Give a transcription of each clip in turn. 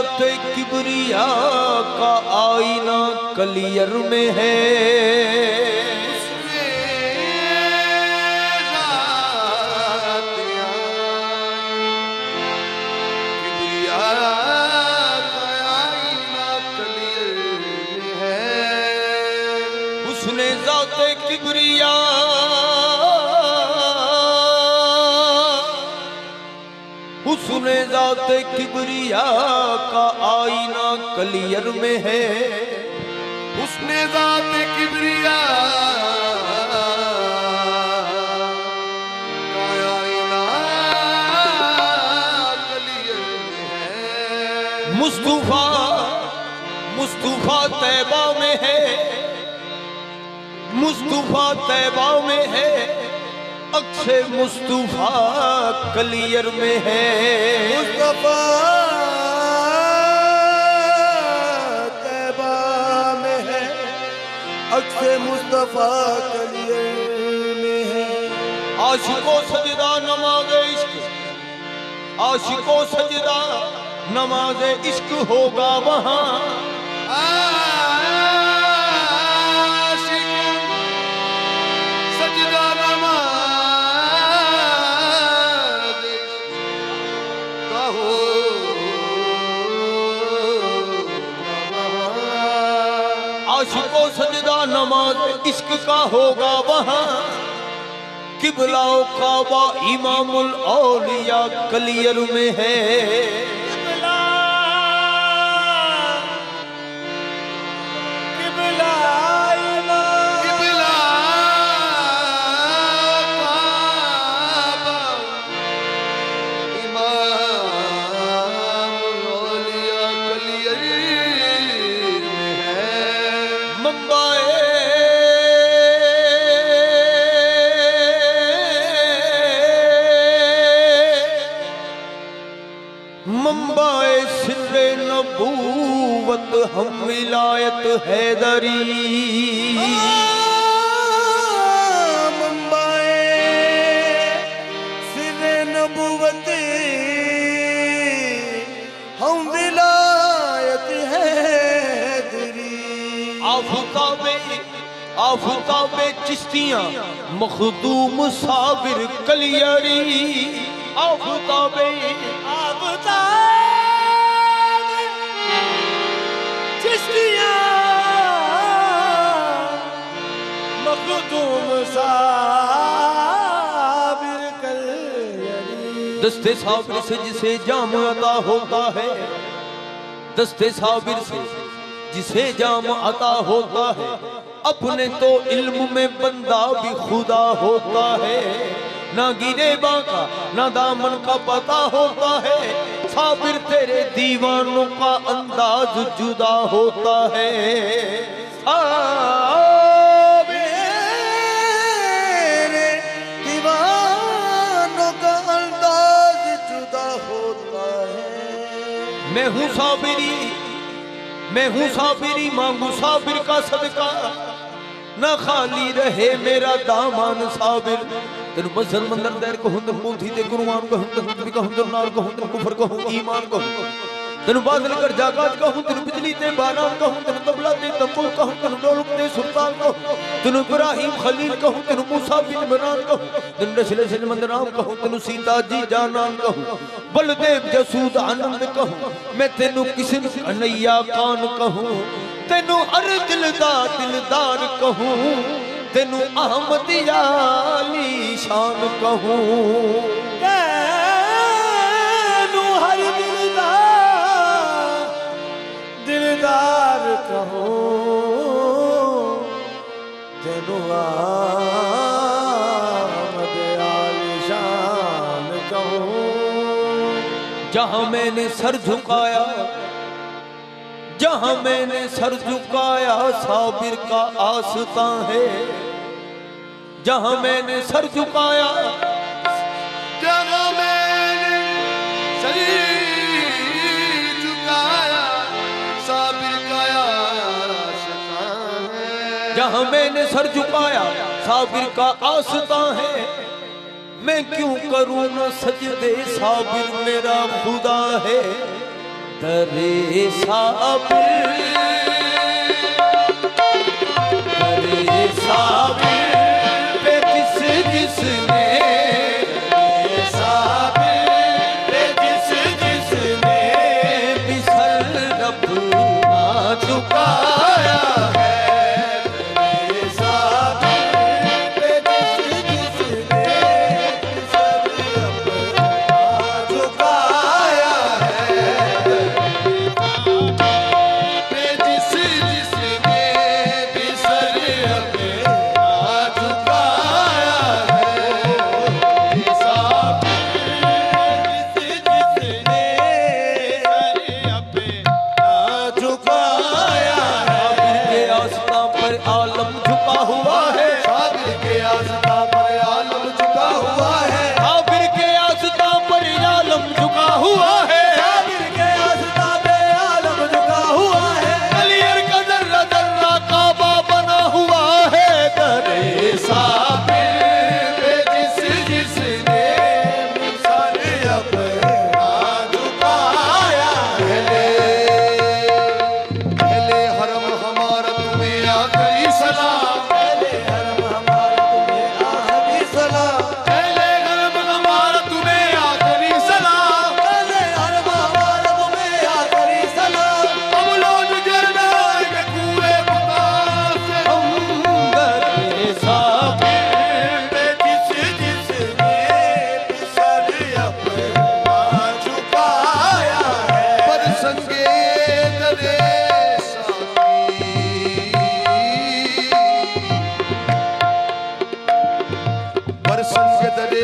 जाते किबरिया का आईना कलियर में है। उसने जाते किबरिया उसने जाते किबरिया का आईना कलियर में है। उसने जाते किबरिया का आईना कलियर में है। मुस्तफा मुस्तफा तैबा में है। मुस्तफा तैबा में है। अक्षय मुस्तफा कलियर में है। मुस्तफा तैबा में है। अक्षय मुस्तफा कलियर में है। आशिको सजदा नमाज इश्क, आशिको सजदा नमाज इश्क होगा वहां। आशिको सजदा नमाज इश्क का होगा वहां। किबला काबा इमामुल औलिया कलियर में है। मंबाए सिर्रे नबूवत हम विलायत हैदरी। मंबाए सिर्रे नबूवत हम विलायत हैदरी। आफताबे आफताबे चिश्तियां मखदूम साबिर कलियरी। आफताबे चिश्तियां मखदूम साबिर कलियरी। दस्ते साबिर से जिसे जाम अता होता है। दस्ते साबिर से जिसे जाम अता होता है। अपने तो इल्म में बंदा भी खुदा होता है। ना गिरेबा का ना दामन का पता होता है। साबिर तेरे दीवानों का अंदाज जुदा होता है। तेरे दीवानों का अंदाज जुदा होता है। मैं हूँ साबिरी, मैं हूँ साबिरी, मांगू साबिर का सदका। ना खाली रहे मेरा दामान साबिर। तेन मजहब मंदर दैर को हुंदर मूथी ते गुरुमान को हुंदर हुंदर का हुंदर नार को हुंदर कुफर को ईमान को। तेन बादल कर जागात का हूं। तेन बिजली ते बारात का हूं। तेन तबला ते तंबू का हूं। तेन ढोलक ते सुल्तान का हूं। तेन इब्राहिम खलील का हूं। तेन मूसा बिन इमरान का हूं। तेन रसूल सल्लल्लाहु अलैहि का हूं। तेन सीता जी जानान का हूं। बलदेव जसूद आनंद का हूं। मैं तेनु किस्म कन्हैया कान कहूं। तेनु हर दिलदार कहूं। तेनु अहमदिया अली शान कहूं। तेनु हर दिलदार कहूं। तेनु अहमदिया अली शान कहूं। जहां मैंने सर झुकाया, जहां मैंने सर झुकाया साबिर का आस्था है। जहां मैंने सर झुकाया, जहां मैंने सर झुकाया साबिर का आस्था है। जहां मैंने सर झुकाया साबिर का आस्था है। मैं क्यों करूं न सजदे, साबिर मेरा खुदा है। दरे साबिर पे जिसने बिसर अपना झुकाया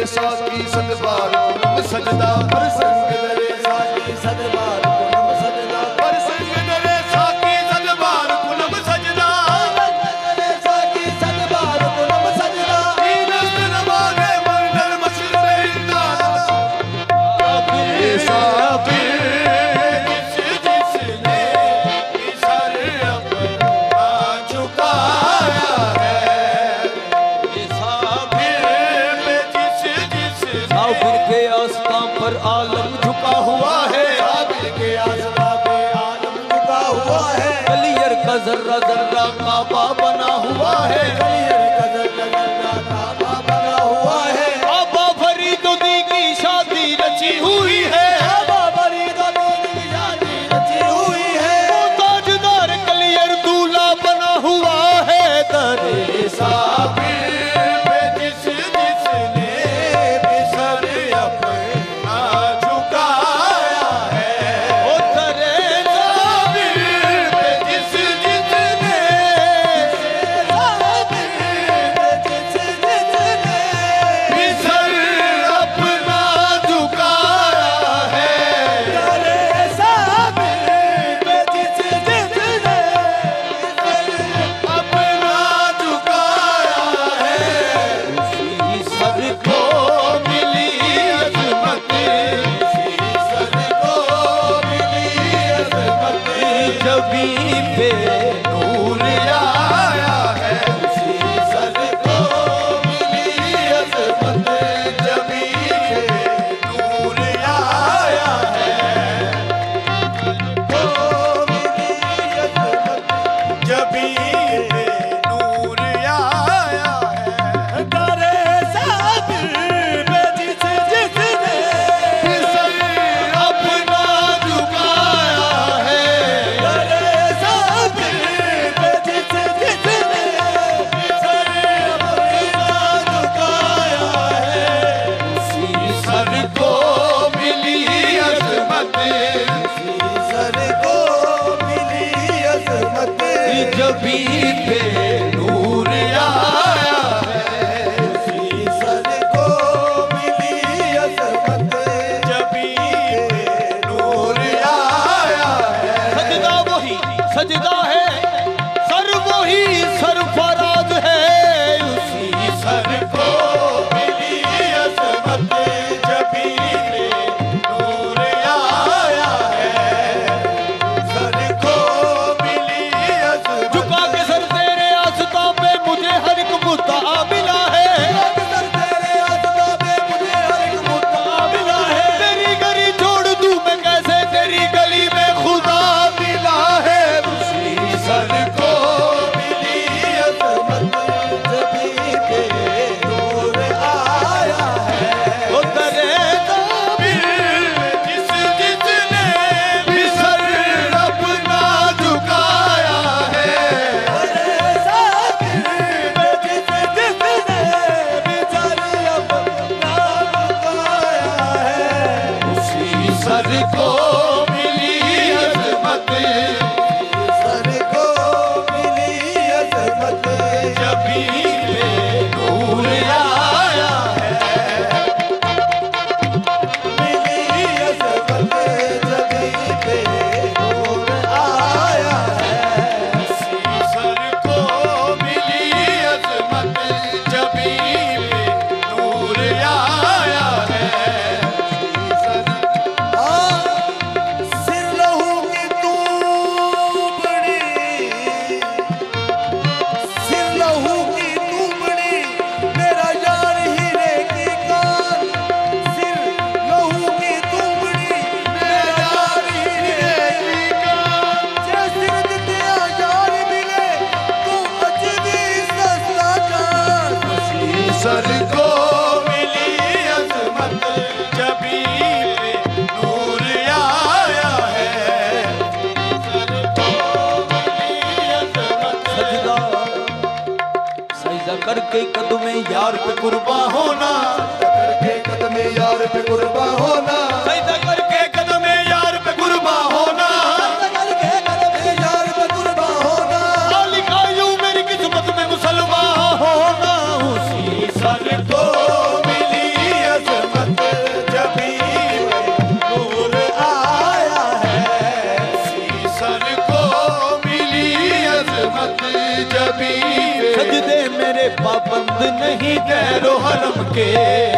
साकी सदबार नम सजदा पर संग दरे साकी सदबार नम सजदा पर संग दरे साकी सदबार नम सजदा दरे साकी सदबार नम सजदा दीनस्त नवाने मंडल मशर इंदा साबिर जिसने सर अपना झुकाया है के आस्था पर आलम झुका हुआ है साबिर के आस्था पे आलम झुका हुआ है कलियर का जर्रा जर्रा काबा बना हुआ है कलियर का जर्रा जर्रा काबा बना हुआ है आबा फरीदोदी की शादी रची हुई है आबा फरीदोदी की शादी रची हुई है ताजदार कलियर दूल्हा बना हुआ है दरे साबिर जबी पे नूर आया है। सजदा सजदा करके कदमे यार पे कुर्बा होना, करके कदमे यार पे कुर्बा होना, सजदा करके कदमे यार पे कुर्बा होना, करके कदमे यार पे कुर्बा होना। लिखा यूं मेरी किस्मत में मुसलमान होना। उसी सर को मिली अजमत जबी पे नूर आया है। सर को मिली अजमत जबी पे। सजदे मेरे पाबंद नहीं गैरो हरम के,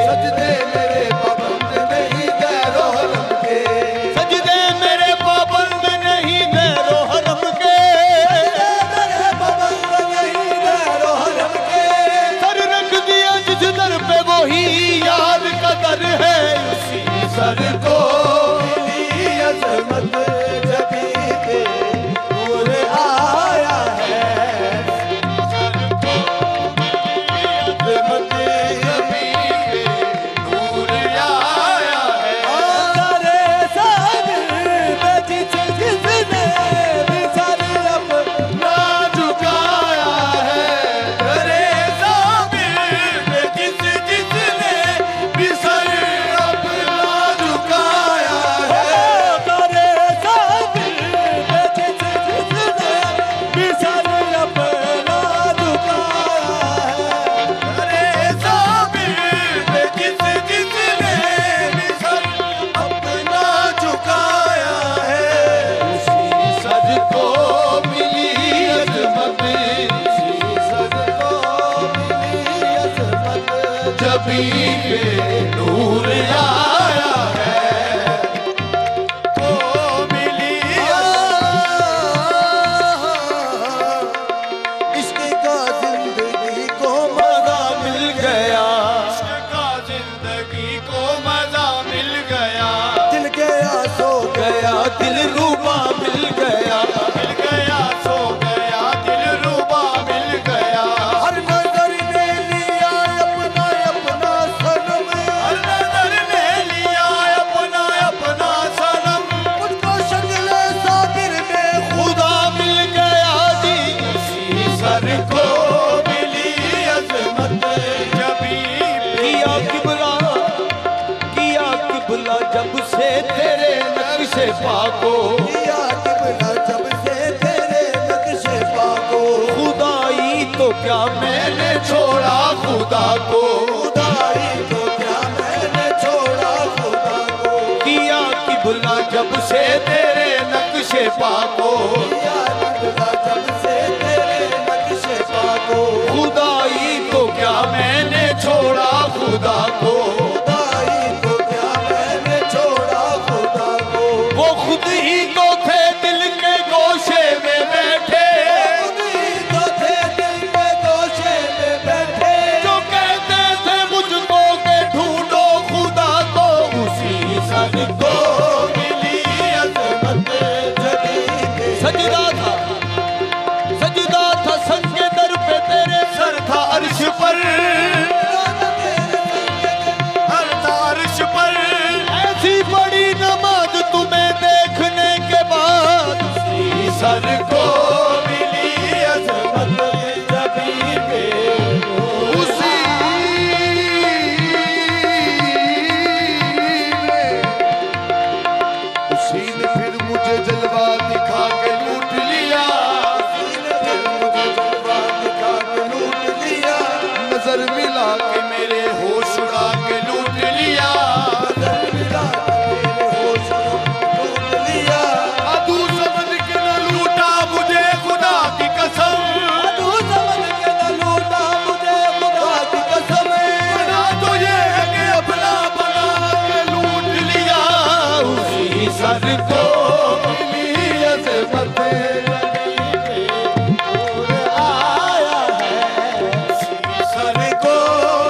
सजदे मेरे पाबंद नहीं गैरो हरम के। सजदे मेरे पाबंद नहीं गैरो हरम के। मेरे पाबंद नहीं गैरो हरम के। सर रख दिया जिस दर पे वही यार का दर है। उसी सर को मिली अजमत जबी पे नूर आया है। अजमत जबी पे नूर आया है। तेरे सामने पे जिसने भी सर अपना झुकाया है। तेरे सामने पे जिसने भी सर अपना झुकाया है। तेरे सामने पे जिसने भी सर अपना झुकाया है। तेरे सामने पे जिसने भी सर अपना झुकाया है। उसी सर को मिली अजमत, उसी सर को मिली अजमत जबी पे नूर आया है। को मिली इश्क का जिंदगी को मजा मिल गया। इश्क का जिंदगी को मजा मिल गया। दिल गया सो गया दिल रूबा मिल गया। मिल गया सो गया दिल रूबा मिल गया। हर नजर ने लिया अपना अपना सनम। हर नजर ने लिया अपना अपना सनम। मुझको शक्ल साबिर में खुदा मिल गया जी। उसी सर को मिली अजमत जबी किया किबला जब से तेरे नक्शे पाको। किया किबला जब से तेरे नक्शे पाको। खुदाई तो क्या मैंने छोड़ा खुदा को। खुदाई तो क्या मैंने छोड़ा खुदा को। किया किबला जब से तेरे नक्शे पाको। किया किबला जब से तेरे नक्शे पाको। खुदाई तो क्या मैंने छोड़ा खुदा को। खुदाई तो क्या मैंने छोड़ा खुदा को। वो खुद ही तो थे दिल के गोशे में बैठे। खुद ही तो थे दिल के गोशे में बैठे। जो कहते थे मुझको के ढूंढो खुदा को। उसी सर को मिली अजमत जबी पे। सजदा था संगे दर पे तेरे सर था अर्श पर। हर तारिश पर ऐसी बड़ी नमाज तुम्हें देखने के बाद। सर को मिली अजमत जबी पे। उसी ने फिर मुझे जलवा दिखा के लूट लिया। उसी ने फिर मुझे जलवा दिखा के लूट लिया। नजर मिला के मेरे होश उड़ा के लूट लिया। नजर मिला के मेरे होश लूट लिया। अदू समझ के न लूटा मुझे खुदा की कसम। अदू समझ के न लूटा मुझे खुदा की कसम। बना तो ये है कि अपना बना के लूट लिया। उसी सर को मिली अजमत नूर आया है। उसी सर को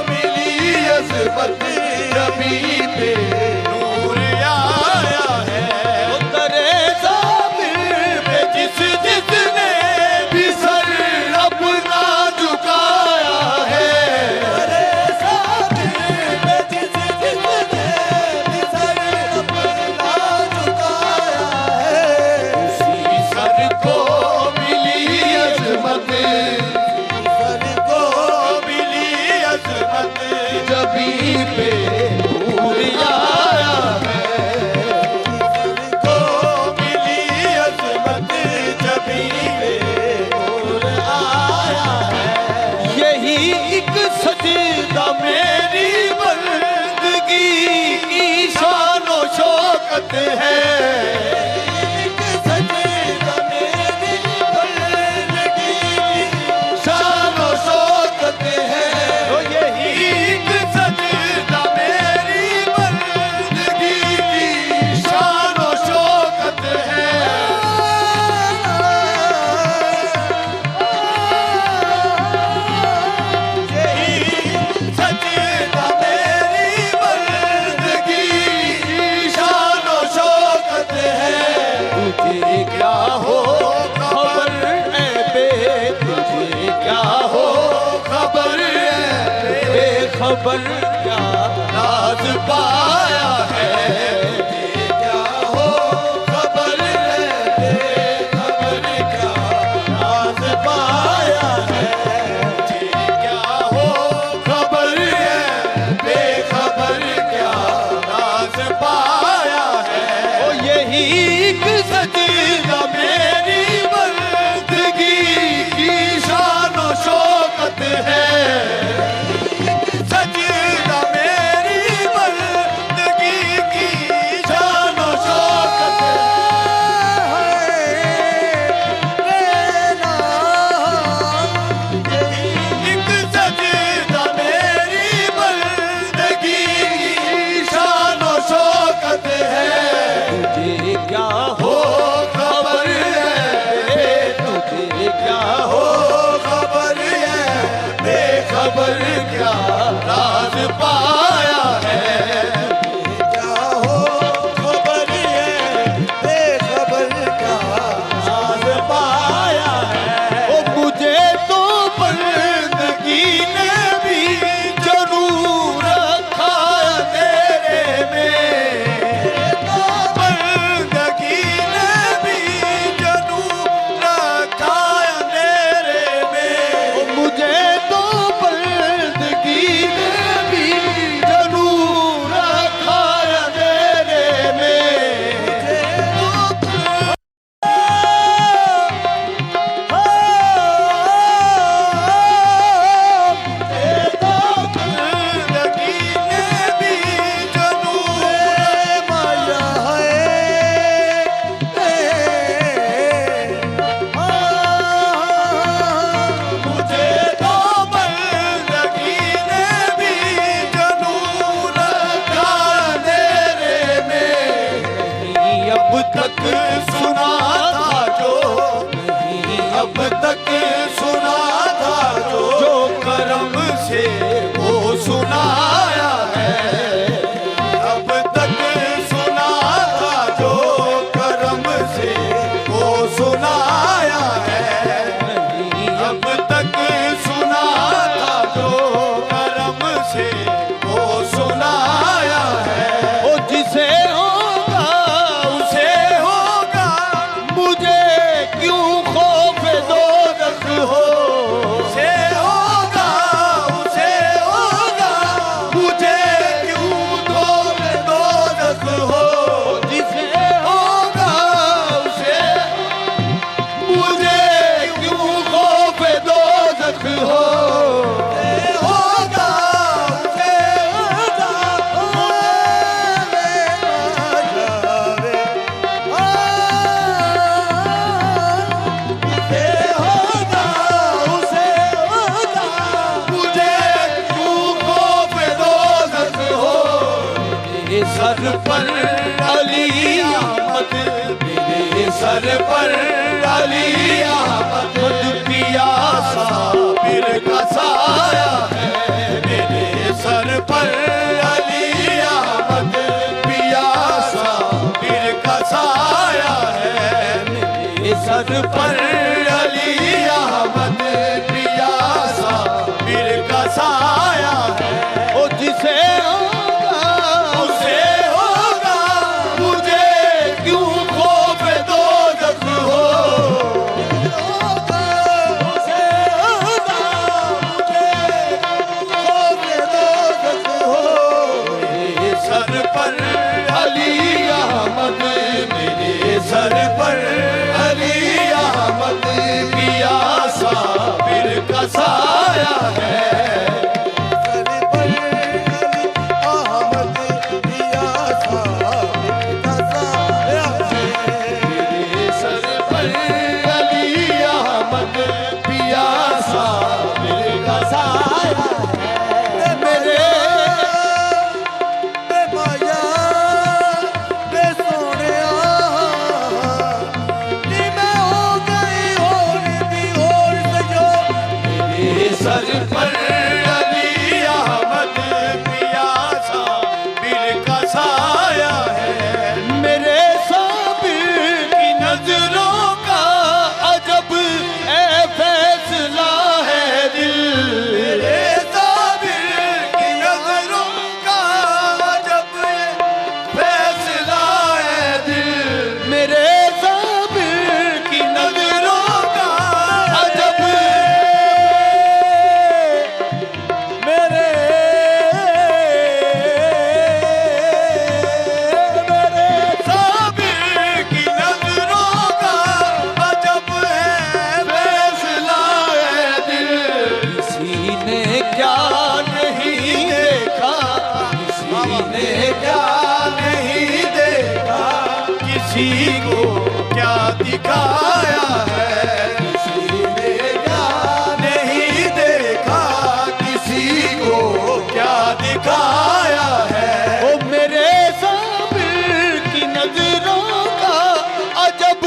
मिली अजमत जबी पे नूर आया है। तेरे साबिर पे जिसने भी सर अपना झुकाया है। तेरे सामने पे जिसने तक सुना था जो करम से वो सुनाया है। अब तक सुना था जो करम से वो सुनाया है। अब तक सुना था जो करम से वो सुनाया है। ओ जिसे होगा उसे होगा मुझे क्यों खौफ दोज़ख हो। उसे होगा मुझे क्यों दोज़ख हो। जिसे होगा उसे मुझे क्यों खौफ दोज़ख हो। होगा उसे मुझे क्यों खौफ दोज़ख हो। मेरे सर पर अली अहमद मेरे सर पर अली अहमद पिया साबिर का साया है। मेरे सर पर अली अहमद पिया साबिर का साया है। मेरे सर पर अली अहमद पिया साबिर का साया है। ओ जिसे होगा उसे होगा मुझे क्यों खौफ दोज़ख हो। उसे होगा मुझे खौफ दोज़ख हो। मेरे सर पर अली अहमद मेरे सर पर अली अहमद पिया साबिर का साया है। मेरे सर पर अली अहमद पिया साबिर का साया है। मेरे मेरे सर पर अली अहमद पिया साबिर का साया है। मेरे साबिर की नजरों का अजब है फैसला है दिल। मेरे साबिर की नजरों का जब फैसला है दिल। मेरे साबिर की नजरों का अजब मेरे साबिर की नजरों का अजब है फैसला है दिल। किसी ने क्या नहीं देखा किसी ने क्या नहीं देखा किसी को क्या दिखाया है। किसी ने क्या नहीं देखा किसी को क्या दिखाया है। ओ मेरे साबिर की नजरों का अजब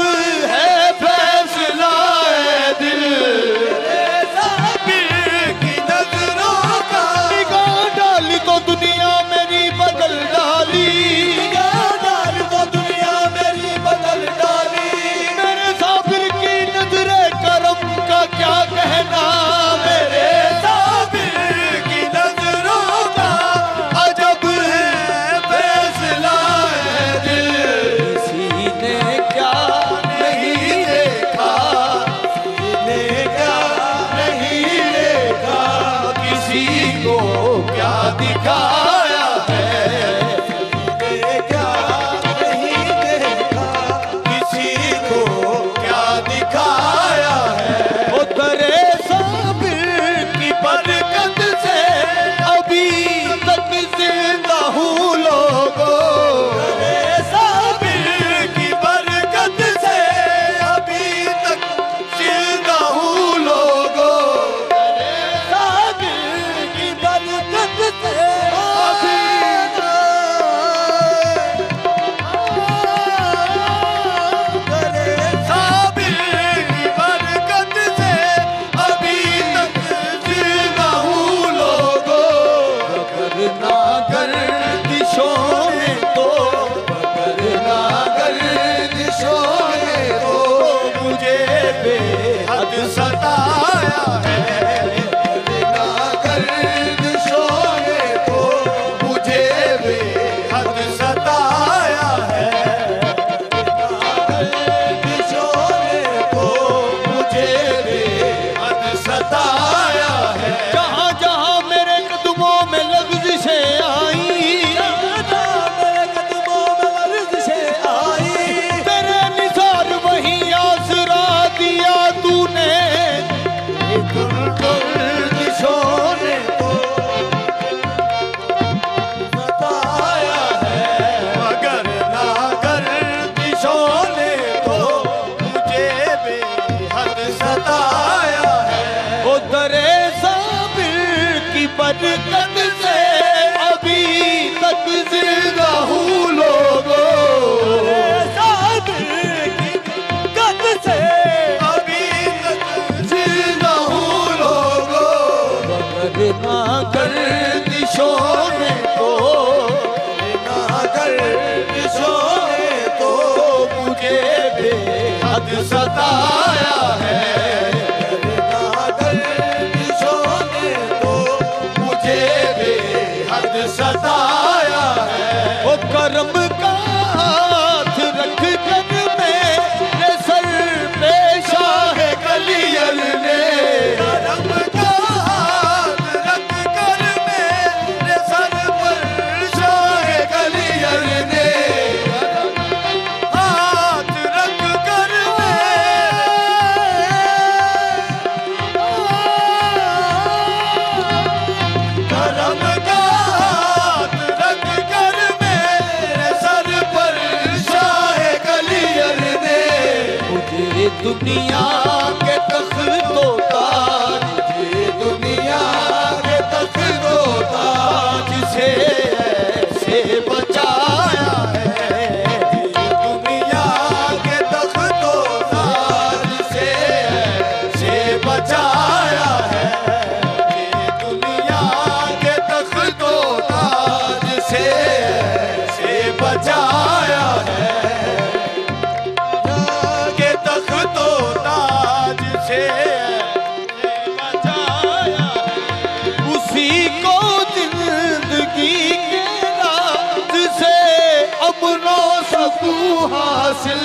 है फैसला है दिल। साबिर की नजरों का निगाह डाली तो दुनिया मेरी बदल डाली। डाल को दुनिया मेरी बदल डाली। मेरे बरकत से अभी तक जिंदा हूँ लोगों, बरकत से अभी तक जिंदा हूँ लोगों, वरना गर्दिशों ने तो, ना गर्दिशों ने तो मुझे बेहद सताया है। ना गर्दिशों ने तो मुझे बेहद सताया है। वो करम का हाथ रख कर मेरे सर पे शाह कलियर ने, करम का हाथ रख कर मेरे सर पर शाह कलियर ने, हाथ रख कर करम का हाथ रख कर मेरे सर पर शाह कलियर ने, मुझे दुनिया के तख्तों ताज, ये दुनिया के तख्तों ताज से ऐसे बचाया है। दुनिया के तख्तों ताज से ऐसे बचाया है। ये दुनिया के तख्तों ताज से ऐसे बचाया है। के तख्तों ताज से ऐसे बचाया है। उसी को जिंदगी के राज से अमनो सकूं हासिल,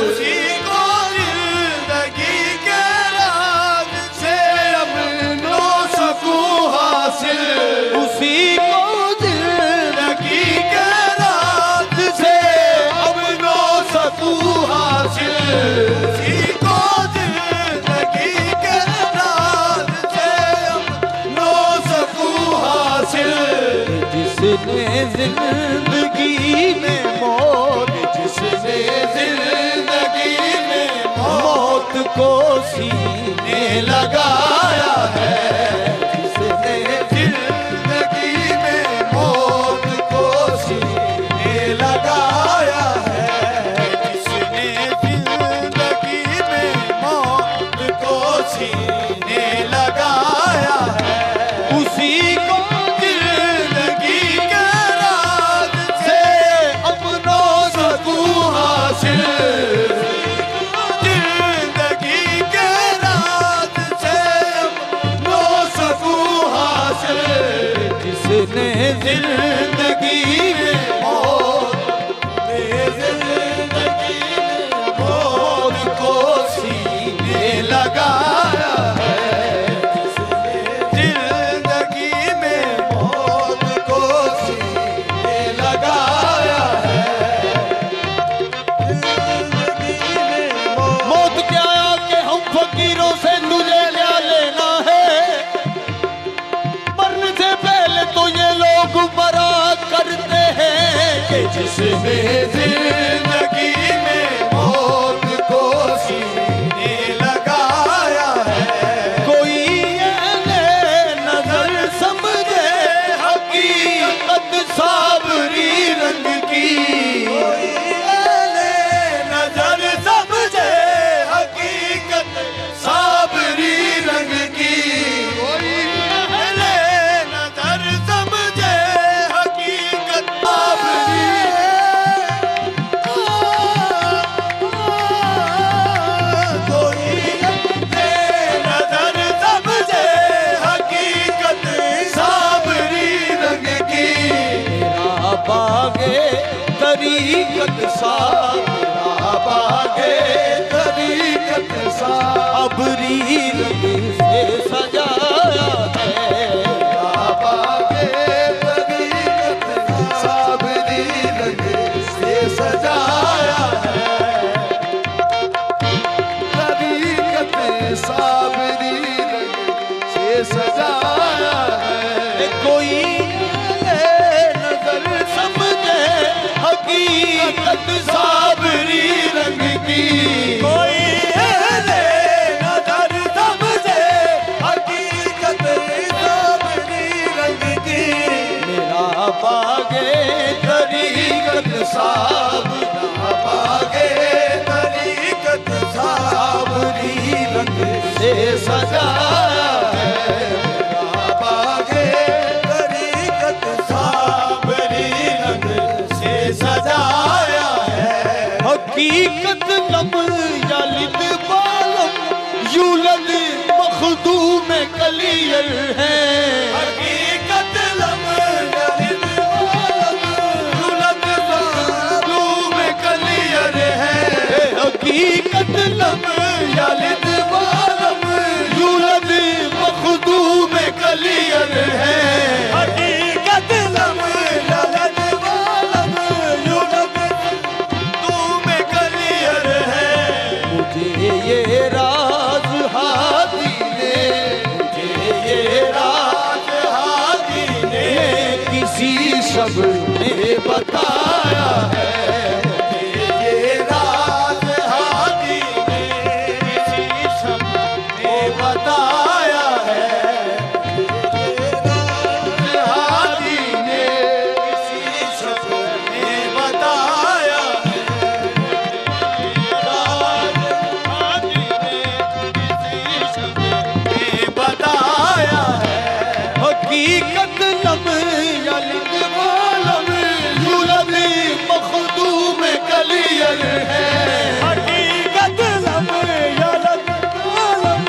उसी को जिंदगी के राज से अमनो सकूं हासिल, उसी को जिंदगी के राज से अमनो सकूं हासिल, उसी को जिंदगी के राज से अमनो सकूं हासिल, जिसने जिंदगी में मौत, जिसने जिंदगी में मौत को सीने लगाया है। जिसने जिंदगी में मौत को सीने लगाया है। जिसने जिंदगी में मौत को सीने लगाया है। उसी को जिंदगी के राज से अपनो सकूं हासिल, जिंदगी के राज से अपनो सकूं हासिल, जिसने जिंदगी में जिंदगी में मौत को सीने लगाया है। जिसने जिंदगी में मौत को सीने लगाया है। जिंदगी में मौत क्या के हम फकीरों से तुझे क्या लेना है। मरने से पहले तो ये लोग मरा करते हैं कि जिसने जिंदगी में मौत को सीने लगाया है। कोई ये नजर समझे हकीकत साबरी रंग की, कोई ऐले नजर समझे हकीकत साबरी रंग की, कोई ऐले नजर समझे हकीकत साबरी, कोई ऐले नजर समझे हकीकत साबरी रंग की, मेरा बागे तरीकत सा, मेरा बागे तरीकत सा, अबरी रंग से सजाया है। बागे तरीकत साबरी रंग से सजाया है। तरीकत साबरी रंग से सजाया है। कोई ये नजर समझे हकीकत साबरी रंग की, कोई ऐले नजर समझे हकीकत साब बागे तरीकत साबरी रंग से सजाया है बागे तरीकत साबरी रंग से सजाया है हकीकत लब यलिद बालम यूलद मखदूम कलियर है हकीकत लब यलिद बालम यूलद मखदूम कलियर है हकीकत लब यलिद बालम यूलद मखदूम कलियर है हकीकत लब यलिद बालम यूलद मखदूम कलियर है मुझे ये राज हादी ने मुझे ये राज हादी ने किसी शब ने बताया है ये राज हादी ने किसी शब्द में बताया है ये राज हादी ने किसी शब्द में बताया है राज हादी ने किसी शब्द में बताया है हकीकत लब यलिद बालम यूलद मखदूम कलियर है हकीकत लब यलिद बालम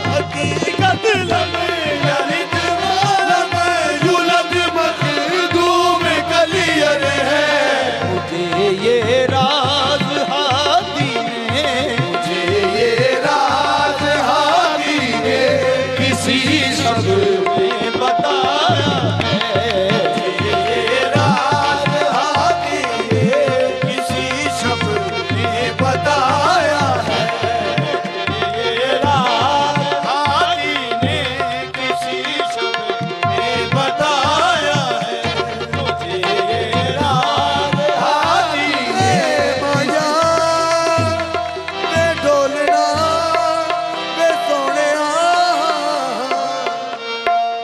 हकीकत लब यलिद बालम यूलद मखदूम कलियर है मुझे ये राज हादी ने मुझे ये राज हादी ने किसी शब में बताया है ये राज हादी ने किसी शब्द में बताया है ये राज हादी ने किसी शब्द में बताया है मुझे ये राज हादी ने माया में ढोलना में सोनिया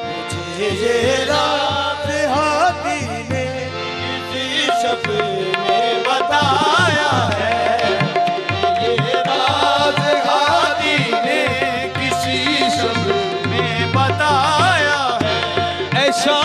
मुझे ये राज हादी ने किसी शब्द में बताया है ये राज हादी ने किसी शब्द में बताया है ऐसा